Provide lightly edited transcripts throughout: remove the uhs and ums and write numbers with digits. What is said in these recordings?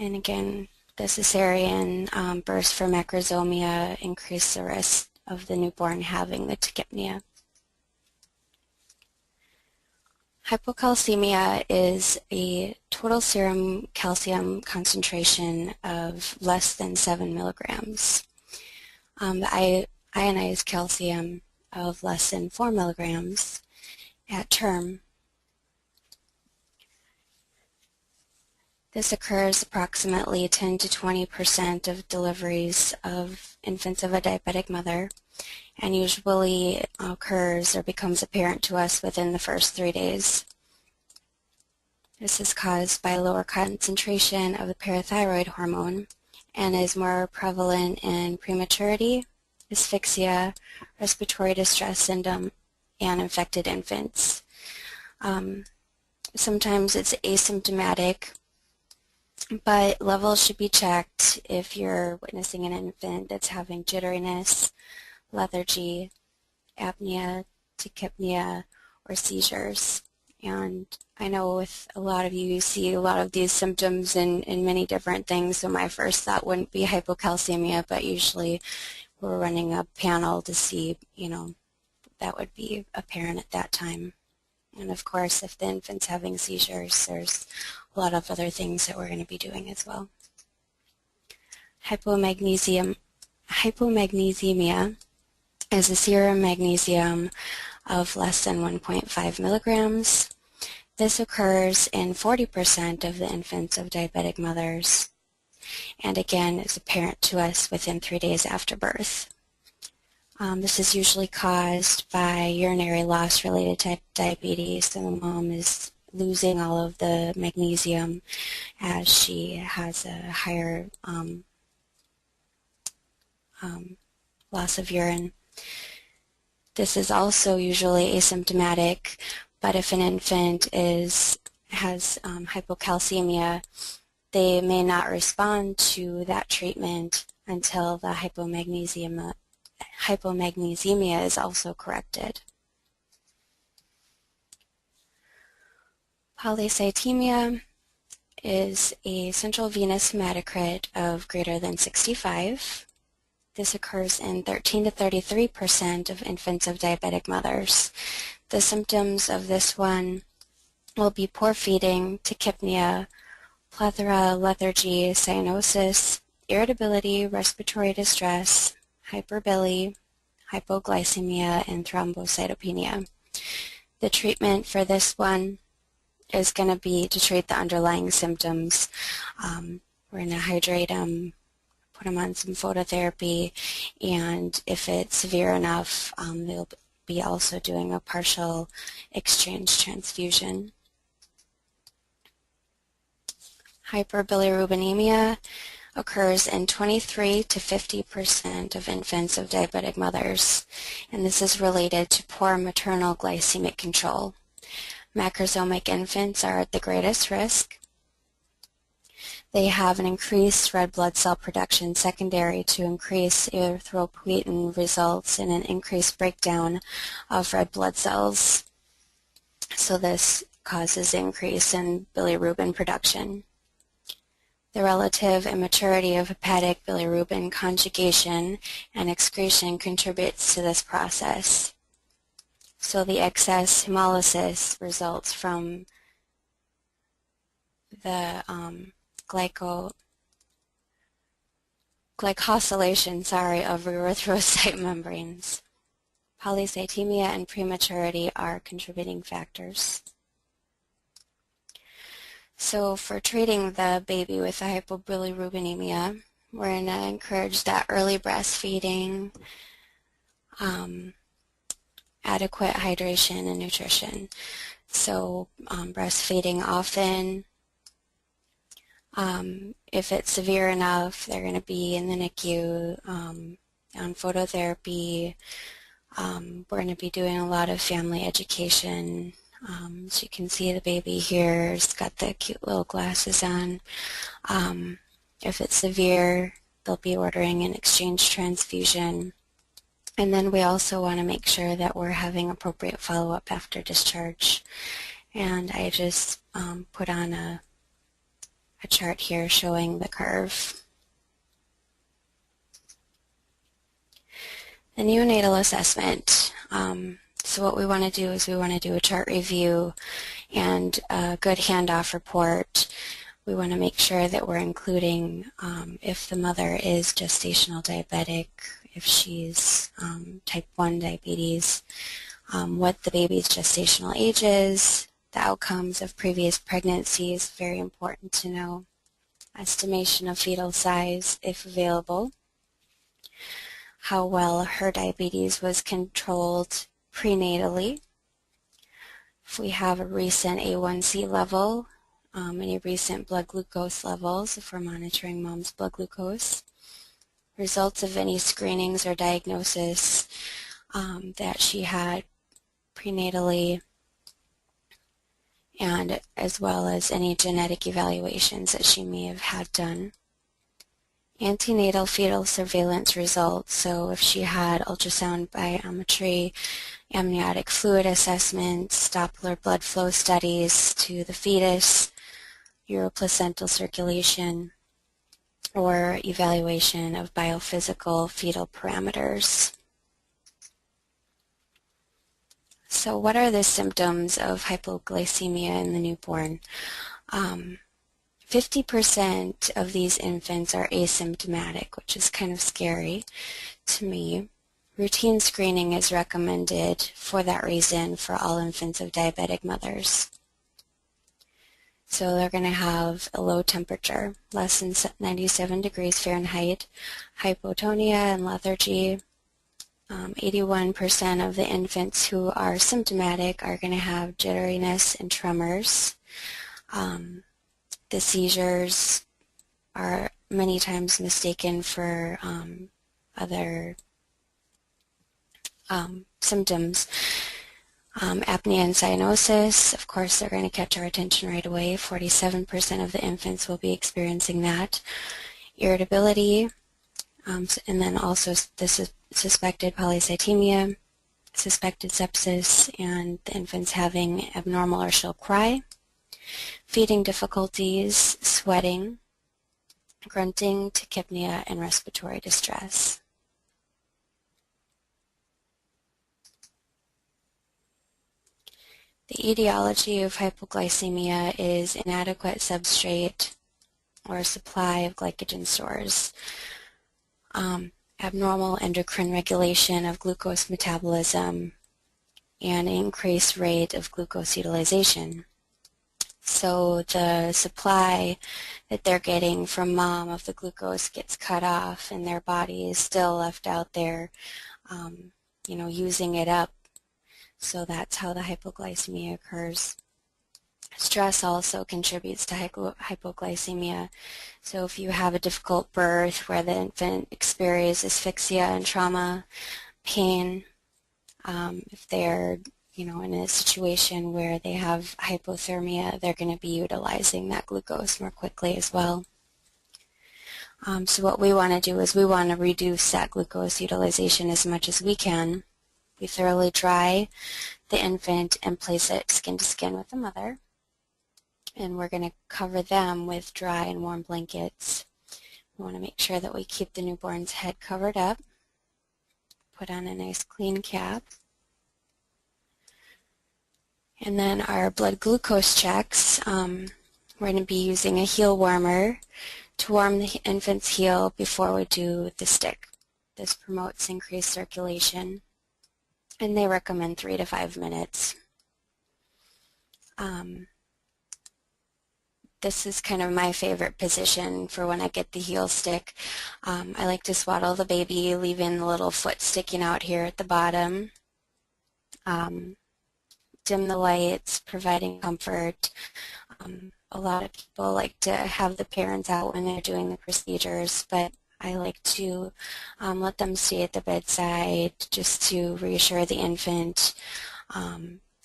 And again, the cesarean births for macrosomia increase the risk of the newborn having the tachypnea. Hypocalcemia is a total serum calcium concentration of less than 7 milligrams. The ionized calcium of less than 4 milligrams at term. This occurs approximately 10 to 20% of deliveries of infants of a diabetic mother, and usually occurs or becomes apparent to us within the first 3 days. This is caused by lower concentration of the parathyroid hormone and is more prevalent in prematurity, asphyxia, respiratory distress syndrome, and infected infants. Sometimes it's asymptomatic, but levels should be checked if you're witnessing an infant that's having jitteriness, lethargy, apnea, tachypnea, or seizures. And I know with a lot of you see a lot of these symptoms in many different things, so my first thought wouldn't be hypocalcemia, but usually we're running a panel to see, that would be apparent at that time. And of course, if the infant's having seizures, there's a lot of other things that we're going to be doing as well. Hypomagnesemia is a serum magnesium of less than 1.5 milligrams. This occurs in 40% of the infants of diabetic mothers, and again is apparent to us within 3 days after birth. This is usually caused by urinary loss related to diabetes, so the mom is losing all of the magnesium as she has a higher loss of urine. This is also usually asymptomatic, but if an infant has hypocalcemia, they may not respond to that treatment until the hypomagnesemia is also corrected. Polycythemia is a central venous hematocrit of greater than 65. This occurs in 13 to 33% of infants of diabetic mothers. The symptoms of this one will be poor feeding, tachypnea, plethora, lethargy, cyanosis, irritability, respiratory distress, hyperbiliary, hypoglycemia, and thrombocytopenia. The treatment for this one is going to be to treat the underlying symptoms. We're going to hydrate them, put them on some phototherapy, and if it's severe enough, they'll be also doing a partial exchange transfusion. Hyperbilirubinemia occurs in 23 to 50% of infants of diabetic mothers, and this is related to poor maternal glycemic control. Macrosomic infants are at the greatest risk. They have an increased red blood cell production secondary to increased erythropoietin, results in an increased breakdown of red blood cells. So this causes increase in bilirubin production. The relative immaturity of hepatic bilirubin conjugation and excretion contributes to this process. So the excess hemolysis results from the glycosylation of erythrocyte membranes. Polycythemia and prematurity are contributing factors. So for treating the baby with the hypobilirubinemia, we're going to encourage that early breastfeeding, adequate hydration and nutrition. So breastfeeding often. If it's severe enough, they're going to be in the NICU on phototherapy. We're going to be doing a lot of family education. So you can see the baby here. It's got the cute little glasses on. If it's severe, they'll be ordering an exchange transfusion. And then we also want to make sure that we're having appropriate follow-up after discharge. And I just put on a a chart here showing the curve. The neonatal assessment. So what we want to do is we want to do a chart review and a good handoff report. We want to make sure that we're including if the mother is gestational diabetic, if she's type 1 diabetes, what the baby's gestational age is, the outcomes of previous pregnancies, very important to know, estimation of fetal size if available, how well her diabetes was controlled prenatally, if we have a recent A1C level, any recent blood glucose levels, if we're monitoring mom's blood glucose, results of any screenings or diagnosis that she had prenatally, and as well as any genetic evaluations that she may have had done. Antenatal fetal surveillance results, so if she had ultrasound biometry, amniotic fluid assessments, Doppler blood flow studies to the fetus, uroplacental circulation, or evaluation of biophysical fetal parameters. So what are the symptoms of hypoglycemia in the newborn? 50% of these infants are asymptomatic, which is kind of scary to me. Routine screening is recommended for that reason for all infants of diabetic mothers. So they're going to have a low temperature, less than 97 degrees Fahrenheit, hypotonia and lethargy. 81% of the infants who are symptomatic are going to have jitteriness and tremors. The seizures are many times mistaken for other symptoms. Apnea and cyanosis, of course, they're going to catch our attention right away. 47% of the infants will be experiencing that. Irritability, and then also this is suspected polycythemia, suspected sepsis, and the infants having abnormal or shrill cry. Feeding difficulties, sweating, grunting, tachypnea, and respiratory distress. The etiology of hypoglycemia is inadequate substrate or supply of glycogen stores, abnormal endocrine regulation of glucose metabolism, and increased rate of glucose utilization. So the supply that they're getting from mom of the glucose gets cut off and their body is still left out there, using it up. So that's how the hypoglycemia occurs. Stress also contributes to hypoglycemia. So if you have a difficult birth where the infant experiences asphyxia and trauma, pain, if they're in a situation where they have hypothermia, they're going to be utilizing that glucose more quickly as well. So what we want to do is we want to reduce that glucose utilization as much as we can. We thoroughly dry the infant and place it skin to skin with the mother. And we're going to cover them with dry and warm blankets. We want to make sure that we keep the newborn's head covered up. Put on a nice clean cap. And then our blood glucose checks, we're going to be using a heel warmer to warm the infant's heel before we do the stick. This promotes increased circulation, and they recommend 3 to 5 minutes. This is kind of my favorite position for when I get the heel stick. I like to swaddle the baby, leaving the little foot sticking out here at the bottom. Dim the lights, providing comfort. A lot of people like to have the parents out when they're doing the procedures, but I like to let them stay at the bedside just to reassure the infant,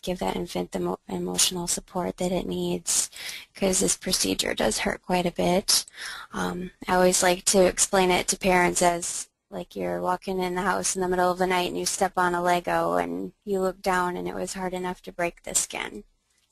give that infant the emotional support that it needs, because this procedure does hurt quite a bit. I always like to explain it to parents as like you're walking in the house in the middle of the night and you step on a Lego and you look down and it was hard enough to break the skin.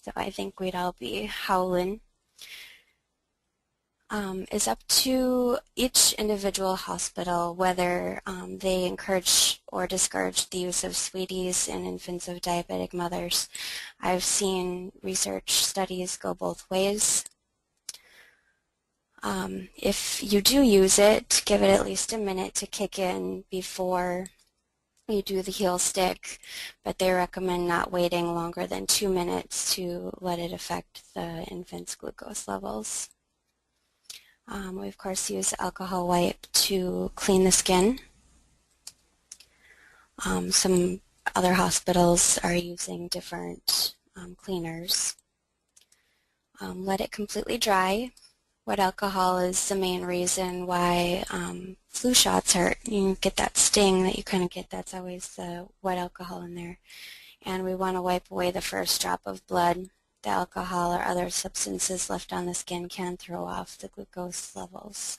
So I think we'd all be howling. is up to each individual hospital whether they encourage or discourage the use of sweeties in infants of diabetic mothers. I've seen research studies go both ways. If you do use it, give it at least a minute to kick in before you do the heel stick, but they recommend not waiting longer than 2 minutes to let it affect the infant's glucose levels. We of course use alcohol wipe to clean the skin. Some other hospitals are using different cleaners. Let it completely dry. Wet alcohol is the main reason why flu shots hurt. You get that sting that you kind of get, that's always the wet alcohol in there. And we want to wipe away the first drop of blood. The alcohol or other substances left on the skin can throw off the glucose levels.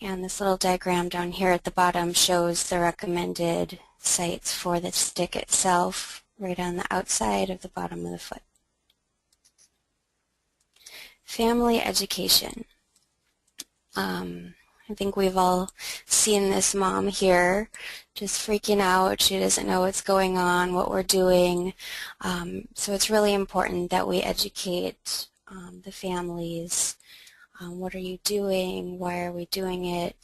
And this little diagram down here at the bottom shows the recommended sites for the stick itself right on the outside of the bottom of the foot. Family education. I think we've all seen this mom here just freaking out. She doesn't know what's going on, what we're doing. So it's really important that we educate the families. What are you doing? Why are we doing it?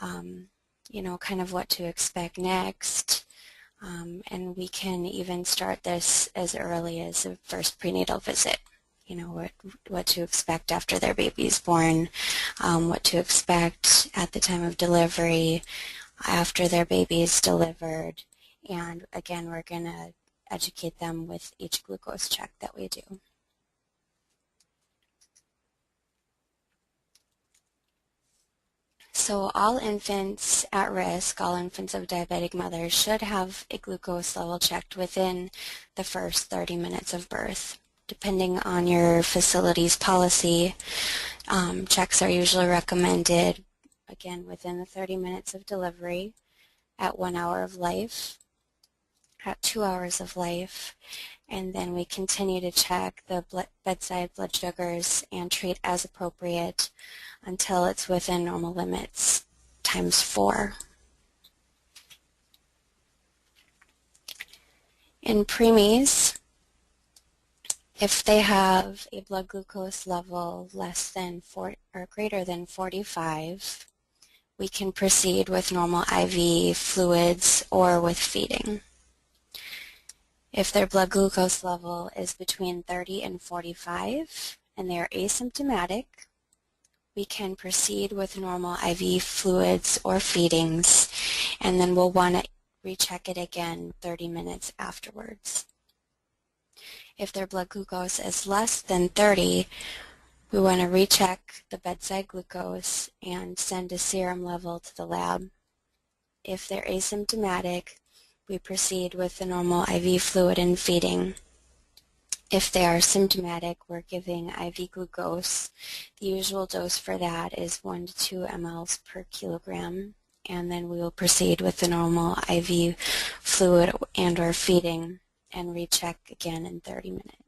You know, kind of what to expect next. And we can even start this as early as the first prenatal visit. You know, what to expect after their baby's born, what to expect at the time of delivery, after their baby is delivered, and again, we're going to educate them with each glucose check that we do. So all infants at risk, all infants of diabetic mothers, should have a glucose level checked within the first 30 minutes of birth. Depending on your facility's policy, checks are usually recommended, again, within the 30 minutes of delivery, at 1 hour of life, at 2 hours of life, and then we continue to check the bedside blood sugars and treat as appropriate until it's within normal limits, times 4. In preemies, if they have a blood glucose level less than or greater than 45, we can proceed with normal IV fluids or with feeding. If their blood glucose level is between 30 and 45 and they are asymptomatic, we can proceed with normal IV fluids or feedings, and then we'll want to recheck it again 30 minutes afterwards. If their blood glucose is less than 30, we want to recheck the bedside glucose and send a serum level to the lab. If they're asymptomatic, we proceed with the normal IV fluid and feeding. If they are symptomatic, we're giving IV glucose. The usual dose for that is 1 to 2 mLs per kilogram, and then we will proceed with the normal IV fluid and or feeding and recheck again in 30 minutes.